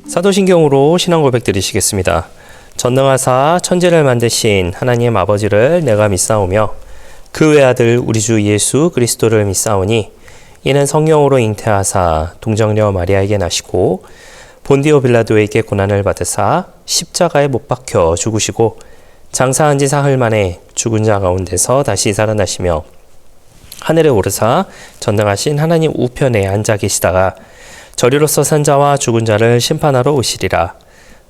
사도신경으로 신앙 고백 드리시겠습니다. 전능하사 천지를 만드신 하나님 아버지를 내가 믿사오며 그 외아들 우리 주 예수 그리스도를 믿사오니 이는 성령으로 잉태하사 동정녀 마리아에게 나시고 본디오 빌라도에게 고난을 받으사 십자가에 못 박혀 죽으시고 장사한 지 사흘 만에 죽은 자 가운데서 다시 살아나시며 하늘에 오르사 전능하신 하나님 우편에 앉아 계시다가 저리로서 산 자와 죽은 자를 심판하러 오시리라.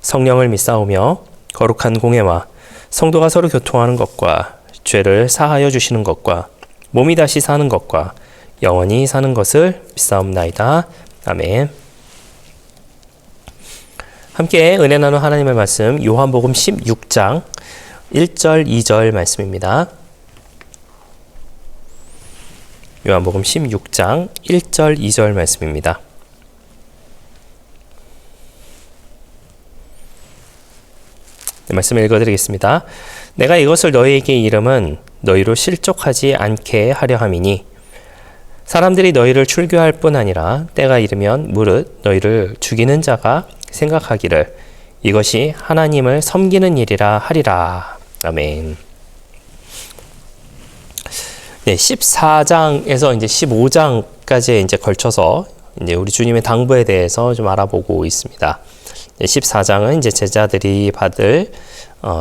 성령을 믿사오며 거룩한 공회와 성도가 서로 교통하는 것과 죄를 사하여 주시는 것과 몸이 다시 사는 것과 영원히 사는 것을 믿사옵나이다. 아멘. 함께 은혜 나누 하나님의 말씀 요한복음 16장 1절 2절 말씀입니다. 요한복음 16장 1절 2절 말씀입니다. 네, 말씀을 읽어드리겠습니다. 내가 이것을 너희에게 이름은 너희로 실족하지 않게 하려 함이니 사람들이 너희를 출교할 뿐 아니라 때가 이르면 무릇 너희를 죽이는 자가 생각하기를 이것이 하나님을 섬기는 일이라 하리라. 아멘. 네, 14장에서 이제 15장까지에 이제 걸쳐서 이제 우리 주님의 당부에 대해서 좀 알아보고 있습니다. 14장은 이제 제자들이 받을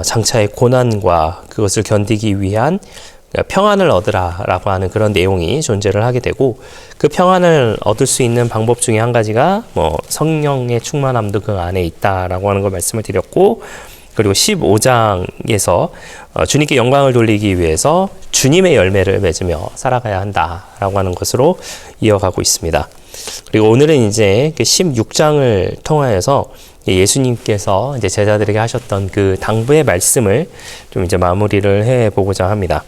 장차의 고난과 그것을 견디기 위한 평안을 얻으라라고 하는 그런 내용이 존재를 하게 되고, 그 평안을 얻을 수 있는 방법 중에 한 가지가 성령의 충만함도 그 안에 있다라고 하는 걸 말씀을 드렸고, 그리고 15장에서 주님께 영광을 돌리기 위해서 주님의 열매를 맺으며 살아가야 한다라고 하는 것으로 이어가고 있습니다. 그리고 오늘은 이제 그 16장을 통하여서 예수님께서 이제 제자들에게 하셨던 그 당부의 말씀을 좀 이제 마무리를 해 보고자 합니다.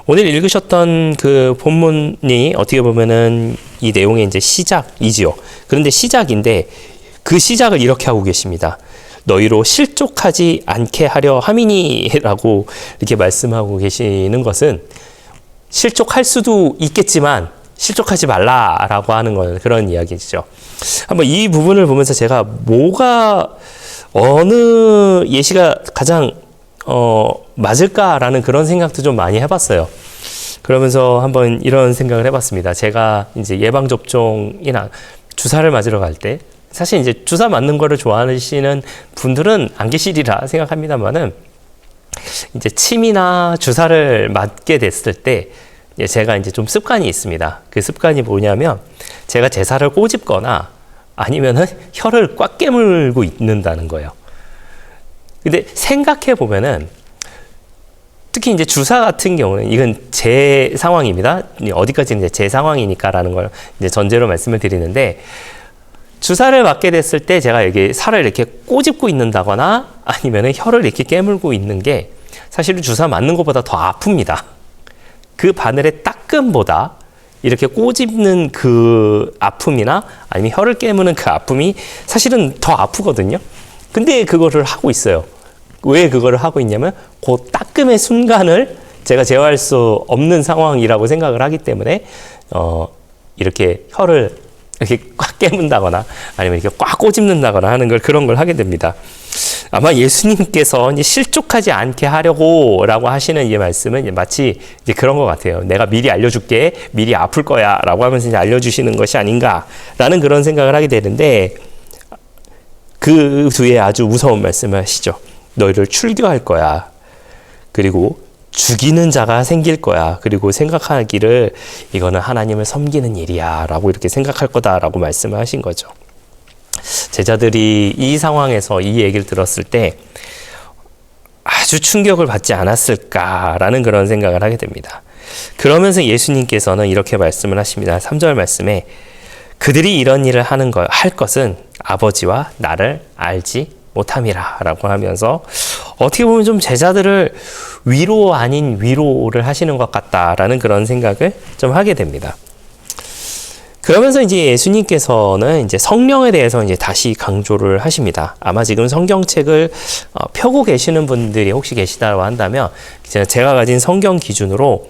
오늘 읽으셨던 그 본문이 어떻게 보면은 이 내용의 이제 시작이지요. 그런데 시작인데 그 시작을 이렇게 하고 계십니다. 너희로 실족하지 않게 하려 함이니라고 이렇게 말씀하고 계시는 것은 실족할 수도 있겠지만 실족하지 말라라고 하는 건 그런 이야기죠. 한번 이 부분을 보면서 제가 어느 예시가 가장 맞을까라는 그런 생각도 좀 많이 해봤어요. 그러면서 한번 이런 생각을 해봤습니다. 제가 이제 예방접종이나 주사를 맞으러 갈 때, 사실 이제 주사 맞는 거를 좋아하시는 분들은 안 계시리라 생각합니다만은, 이제 침이나 주사를 맞게 됐을 때, 제가 이제 좀 습관이 있습니다. 그 습관이 뭐냐면, 제가 제 살을 꼬집거나 아니면은 혀를 꽉 깨물고 있는다는 거예요. 근데 생각해 보면은, 특히 이제 주사 같은 경우는 이건 제 상황입니다. 어디까지 이제 제 상황이니까라는 걸 이제 전제로 말씀을 드리는데, 주사를 맞게 됐을 때 제가 여기 살을 이렇게 꼬집고 있는다거나 아니면은 혀를 이렇게 깨물고 있는 게 사실은 주사 맞는 것보다 더 아픕니다. 그 바늘의 따끔보다 이렇게 꼬집는 그 아픔이나 아니면 혀를 깨무는 그 아픔이 사실은 더 아프거든요. 근데 그거를 하고 있어요. 왜 그거를 하고 있냐면 그 따끔의 순간을 제가 제어할 수 없는 상황이라고 생각을 하기 때문에 이렇게 혀를 이렇게 꽉 깨문다거나 아니면 이렇게 꽉 꼬집는다거나 하는 그런 걸 하게 됩니다. 아마 예수님께서 이제 실족하지 않게 하려고라고 하시는 이 말씀은 마치 이제 그런 것 같아요. 내가 미리 알려줄게, 미리 아플 거야라고 하면서 이제 알려주시는 것이 아닌가라는 그런 생각을 하게 되는데, 그 뒤에 아주 무서운 말씀을 하시죠. 너희를 출교할 거야. 그리고 죽이는 자가 생길 거야. 그리고 생각하기를 이거는 하나님을 섬기는 일이야 라고 이렇게 생각할 거다라고 말씀을 하신 거죠. 제자들이 이 상황에서 이 얘기를 들었을 때 아주 충격을 받지 않았을까라는 그런 생각을 하게 됩니다. 그러면서 예수님께서는 이렇게 말씀을 하십니다. 3절 말씀에 그들이 이런 일을 할 것은 아버지와 나를 알지 못함이라 라고 하면서 어떻게 보면 좀 제자들을 위로 아닌 위로를 하시는 것 같다라는 그런 생각을 좀 하게 됩니다. 그러면서 이제 예수님께서는 이제 성령에 대해서 이제 다시 강조를 하십니다. 아마 지금 성경책을 펴고 계시는 분들이 혹시 계시다고 한다면 제가 가진 성경 기준으로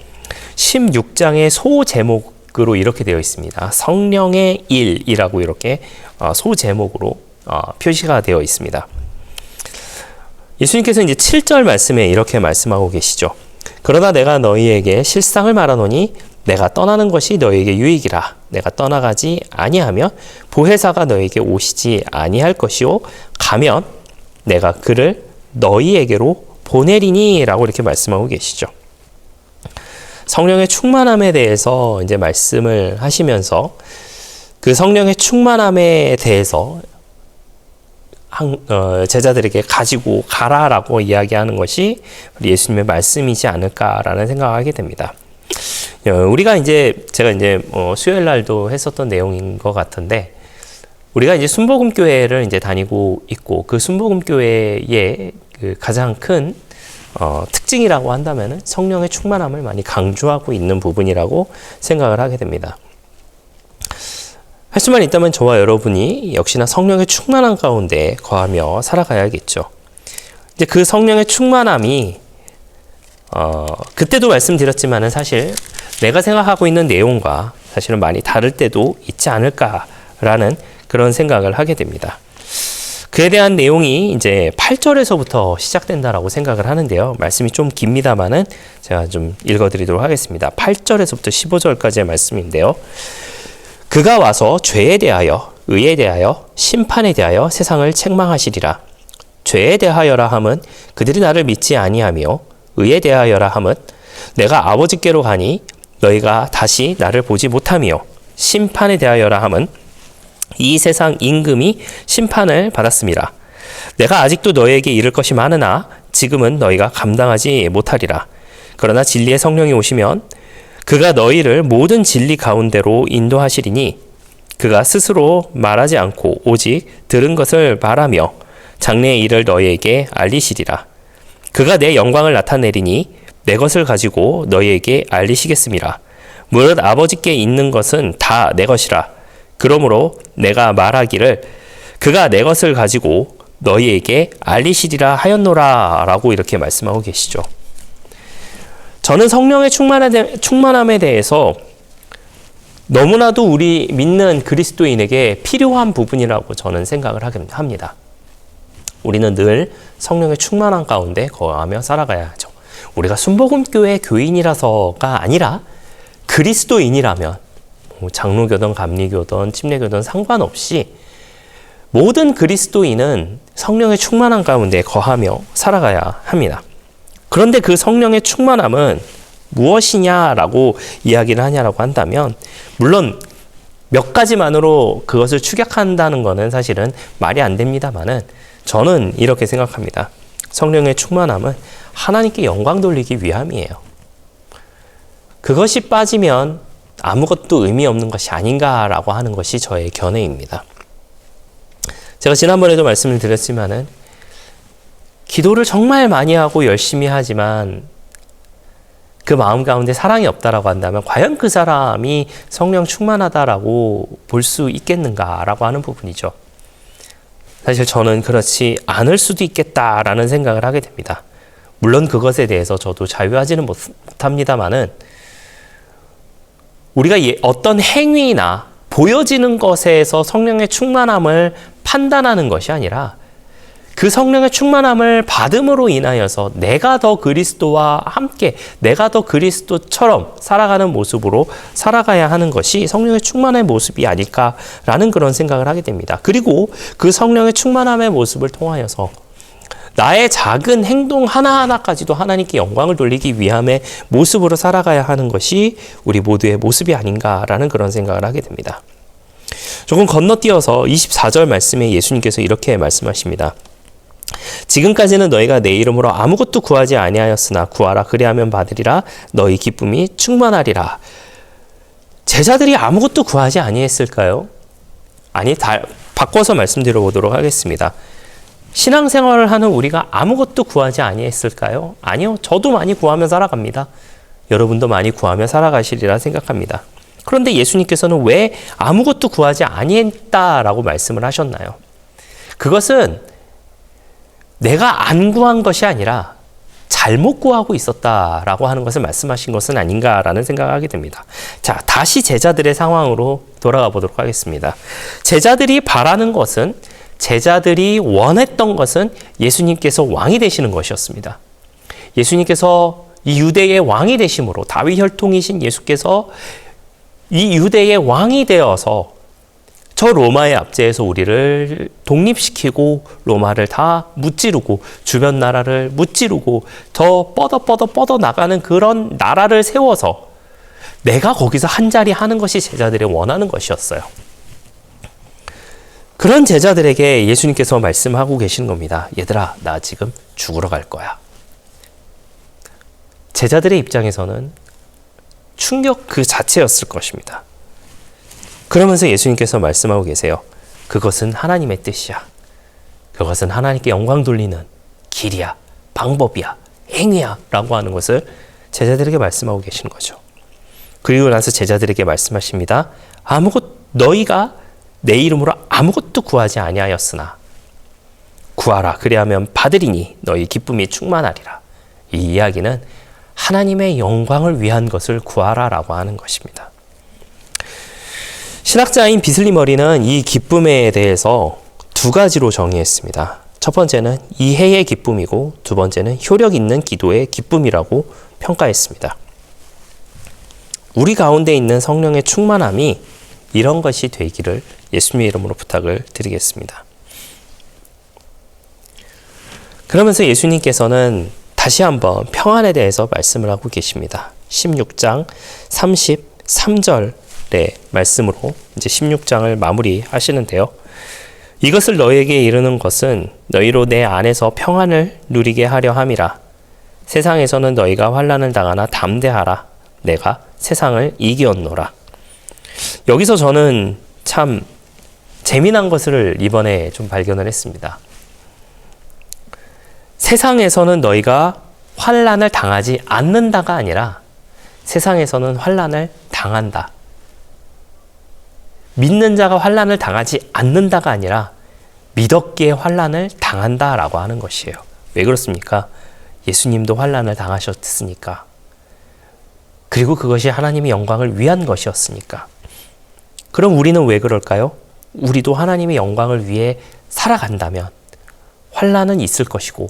16장의 소 제목 으로 이렇게 되어 있습니다. 성령의 일이라고 이렇게 소제목으로 표시가 되어 있습니다. 예수님께서 이제 7절 말씀에 이렇게 말씀하고 계시죠. 그러나 내가 너희에게 실상을 말하노니 내가 떠나는 것이 너희에게 유익이라. 내가 떠나가지 아니하면 보혜사가 너희에게 오시지 아니할 것이요 가면 내가 그를 너희에게로 보내리니 라고 이렇게 말씀하고 계시죠. 성령의 충만함에 대해서 이제 말씀을 하시면서 그 성령의 충만함에 대해서 제자들에게 가지고 가라라고 이야기하는 것이 예수님의 말씀이지 않을까라는 생각을 하게 됩니다. 우리가 이제 제가 이제 수요일 날도 했었던 내용인 것 같은데 우리가 이제 순복음교회를 이제 다니고 있고 그 순복음교회의 그 가장 큰 특징이라고 한다면은 성령의 충만함을 많이 강조하고 있는 부분이라고 생각을 하게 됩니다. 할 수만 있다면 저와 여러분이 역시나 성령의 충만함 가운데 거하며 살아가야겠죠. 이제 그 성령의 충만함이 그때도 말씀드렸지만은 사실 내가 생각하고 있는 내용과 사실은 많이 다를 때도 있지 않을까라는 그런 생각을 하게 됩니다. 그에 대한 내용이 이제 8절에서부터 시작된다라고 생각을 하는데요. 말씀이 좀 깁니다만은 제가 좀 읽어드리도록 하겠습니다. 8절에서부터 15절까지의 말씀인데요. 그가 와서 죄에 대하여, 의에 대하여, 심판에 대하여 세상을 책망하시리라. 죄에 대하여라 함은 그들이 나를 믿지 아니하며 의에 대하여라 함은 내가 아버지께로 가니 너희가 다시 나를 보지 못하며 심판에 대하여라 함은 이 세상 임금이 심판을 받았습니다. 내가 아직도 너희에게 이를 것이 많으나 지금은 너희가 감당하지 못하리라. 그러나 진리의 성령이 오시면 그가 너희를 모든 진리 가운데로 인도하시리니 그가 스스로 말하지 않고 오직 들은 것을 말하며 장래의 일을 너희에게 알리시리라. 그가 내 영광을 나타내리니 내 것을 가지고 너희에게 알리시겠습니다. 무릇 아버지께 있는 것은 다 내 것이라. 그러므로 내가 말하기를 그가 내 것을 가지고 너희에게 알리시리라 하였노라 라고 이렇게 말씀하고 계시죠. 저는 성령의 충만함에 대해서 너무나도 우리 믿는 그리스도인에게 필요한 부분이라고 저는 생각을 합니다. 우리는 늘 성령의 충만함 가운데 거하며 살아가야 하죠. 우리가 순복음교회 교인이라서가 아니라 그리스도인이라면 장로교든 감리교든 침례교든 상관없이 모든 그리스도인은 성령의 충만함 가운데 거하며 살아가야 합니다. 그런데 그 성령의 충만함은 무엇이냐라고 이야기를 하냐라고 한다면 물론 몇 가지만으로 그것을 축약한다는 것은 사실은 말이 안 됩니다만은 저는 이렇게 생각합니다. 성령의 충만함은 하나님께 영광 돌리기 위함이에요. 그것이 빠지면 아무것도 의미 없는 것이 아닌가라고 하는 것이 저의 견해입니다. 제가 지난번에도 말씀을 드렸지만은 기도를 정말 많이 하고 열심히 하지만 그 마음 가운데 사랑이 없다라고 한다면 과연 그 사람이 성령 충만하다라고 볼 수 있겠는가라고 하는 부분이죠. 사실 저는 그렇지 않을 수도 있겠다라는 생각을 하게 됩니다. 물론 그것에 대해서 저도 자유하지는 못합니다만은 우리가 어떤 행위나 보여지는 것에서 성령의 충만함을 판단하는 것이 아니라 그 성령의 충만함을 받음으로 인하여서 내가 더 그리스도와 함께 내가 더 그리스도처럼 살아가는 모습으로 살아가야 하는 것이 성령의 충만의 모습이 아닐까라는 그런 생각을 하게 됩니다. 그리고 그 성령의 충만함의 모습을 통하여서 나의 작은 행동 하나하나까지도 하나님께 영광을 돌리기 위함의 모습으로 살아가야 하는 것이 우리 모두의 모습이 아닌가라는 그런 생각을 하게 됩니다. 조금 건너뛰어서 24절 말씀에 예수님께서 이렇게 말씀하십니다. 지금까지는 너희가 내 이름으로 아무것도 구하지 아니하였으나 구하라 그리하면 받으리라 너희 기쁨이 충만하리라. 제자들이 아무것도 구하지 아니했을까요? 아니, 바꿔서 말씀드려 보도록 하겠습니다. 신앙생활을 하는 우리가 아무것도 구하지 아니했을까요? 아니요. 저도 많이 구하며 살아갑니다. 여러분도 많이 구하며 살아가시리라 생각합니다. 그런데 예수님께서는 왜 아무것도 구하지 아니했다라고 말씀을 하셨나요? 그것은 내가 안 구한 것이 아니라 잘못 구하고 있었다라고 하는 것을 말씀하신 것은 아닌가라는 생각을 하게 됩니다. 자, 다시 제자들의 상황으로 돌아가 보도록 하겠습니다. 제자들이 바라는 것은, 제자들이 원했던 것은 예수님께서 왕이 되시는 것이었습니다. 예수님께서 이 유대의 왕이 되심으로, 다윗 혈통이신 예수께서 이 유대의 왕이 되어서 저 로마의 압제에서 우리를 독립시키고 로마를 다 무찌르고 주변 나라를 무찌르고 더 뻗어 나가는 그런 나라를 세워서 내가 거기서 한 자리 하는 것이 제자들이 원하는 것이었어요. 그런 제자들에게 예수님께서 말씀하고 계시는 겁니다. 얘들아, 나 지금 죽으러 갈 거야. 제자들의 입장에서는 충격 그 자체였을 것입니다. 그러면서 예수님께서 말씀하고 계세요. 그것은 하나님의 뜻이야. 그것은 하나님께 영광 돌리는 길이야, 방법이야, 행위야 라고 하는 것을 제자들에게 말씀하고 계시는 거죠. 그리고 나서 제자들에게 말씀하십니다. 너희가 내 이름으로 아무것도 구하지 아니하였으나 구하라, 그리하면 받으리니 너희 기쁨이 충만하리라. 이 이야기는 하나님의 영광을 위한 것을 구하라라고 하는 것입니다. 신학자인 비슬리 머리는 이 기쁨에 대해서 두 가지로 정의했습니다. 첫 번째는 이해의 기쁨이고 두 번째는 효력 있는 기도의 기쁨이라고 평가했습니다. 우리 가운데 있는 성령의 충만함이 이런 것이 되기를 예수님의 이름으로 부탁을 드리겠습니다. 그러면서 예수님께서는 다시 한번 평안에 대해서 말씀을 하고 계십니다. 16장 33절의 말씀으로 이제 16장을 마무리하시는데요. 이것을 너희에게 이르는 것은 너희로 내 안에서 평안을 누리게 하려 함이라. 세상에서는 너희가 환난을 당하나 담대하라. 내가 세상을 이기었노라. 여기서 저는 참 재미난 것을 이번에 좀 발견을 했습니다. 세상에서는 너희가 환난을 당하지 않는다가 아니라 세상에서는 환난을 당한다. 믿는 자가 환난을 당하지 않는다가 아니라 믿었기에 환난을 당한다라고 하는 것이에요. 왜 그렇습니까? 예수님도 환난을 당하셨으니까. 그리고 그것이 하나님의 영광을 위한 것이었으니까. 그럼 우리는 왜 그럴까요? 우리도 하나님의 영광을 위해 살아간다면 환난은 있을 것이고,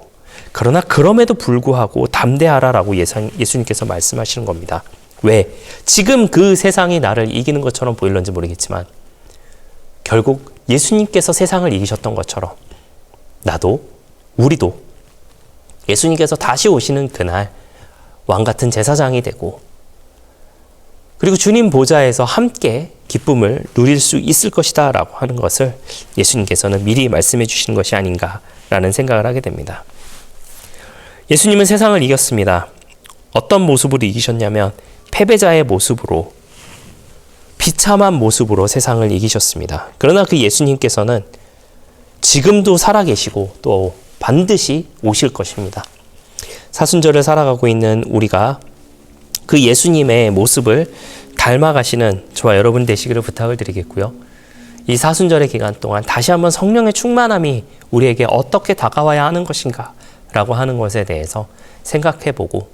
그러나 그럼에도 불구하고 담대하라라고 예수님께서 말씀하시는 겁니다. 왜? 지금 그 세상이 나를 이기는 것처럼 보일런지 모르겠지만 결국 예수님께서 세상을 이기셨던 것처럼 나도, 우리도 예수님께서 다시 오시는 그날 왕같은 제사장이 되고, 그리고 주님 보좌에서 함께 기쁨을 누릴 수 있을 것이다 라고 하는 것을 예수님께서는 미리 말씀해 주시는 것이 아닌가라는 생각을 하게 됩니다. 예수님은 세상을 이겼습니다. 어떤 모습으로 이기셨냐면 패배자의 모습으로, 비참한 모습으로 세상을 이기셨습니다. 그러나 그 예수님께서는 지금도 살아계시고 또 반드시 오실 것입니다. 사순절을 살아가고 있는 우리가 그 예수님의 모습을 닮아가시는 저와 여러분 되시기를 부탁을 드리겠고요. 이 사순절의 기간 동안 다시 한번 성령의 충만함이 우리에게 어떻게 다가와야 하는 것인가 라고 하는 것에 대해서 생각해보고,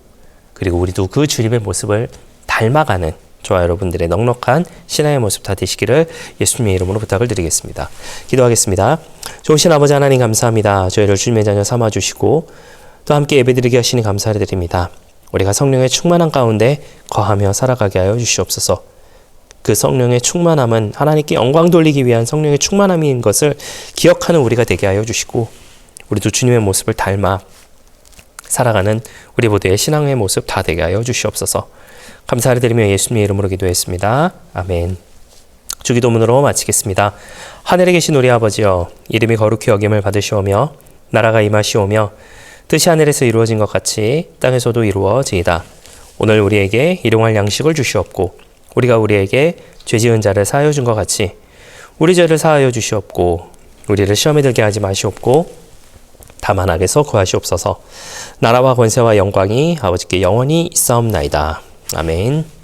그리고 우리도 그 주님의 모습을 닮아가는 저와 여러분들의 넉넉한 신앙의 모습 다 되시기를 예수님의 이름으로 부탁을 드리겠습니다. 기도하겠습니다. 좋으신 아버지 하나님 감사합니다. 저희를 주님의 자녀 삼아주시고 또 함께 예배드리게 하시니 감사를 드립니다. 우리가 성령의 충만함 가운데 거하며 살아가게 하여 주시옵소서. 그 성령의 충만함은 하나님께 영광 돌리기 위한 성령의 충만함인 것을 기억하는 우리가 되게 하여 주시고, 우리도 주님의 모습을 닮아 살아가는 우리 모두의 신앙의 모습 다 되게 하여 주시옵소서. 감사를 드리며 예수님의 이름으로 기도했습니다. 아멘. 주기도문으로 마치겠습니다. 하늘에 계신 우리 아버지여, 이름이 거룩히 여김을 받으시오며 나라가 임하시오며 뜻이 하늘에서 이루어진 것 같이 땅에서도 이루어지이다. 오늘 우리에게 일용할 양식을 주시옵고 우리가 우리에게 죄지은 자를 사하여 준 것 같이 우리 죄를 사하여 주시옵고 우리를 시험에 들게 하지 마시옵고 다만 악에서 구하시옵소서. 나라와 권세와 영광이 아버지께 영원히 있사옵나이다. 아멘.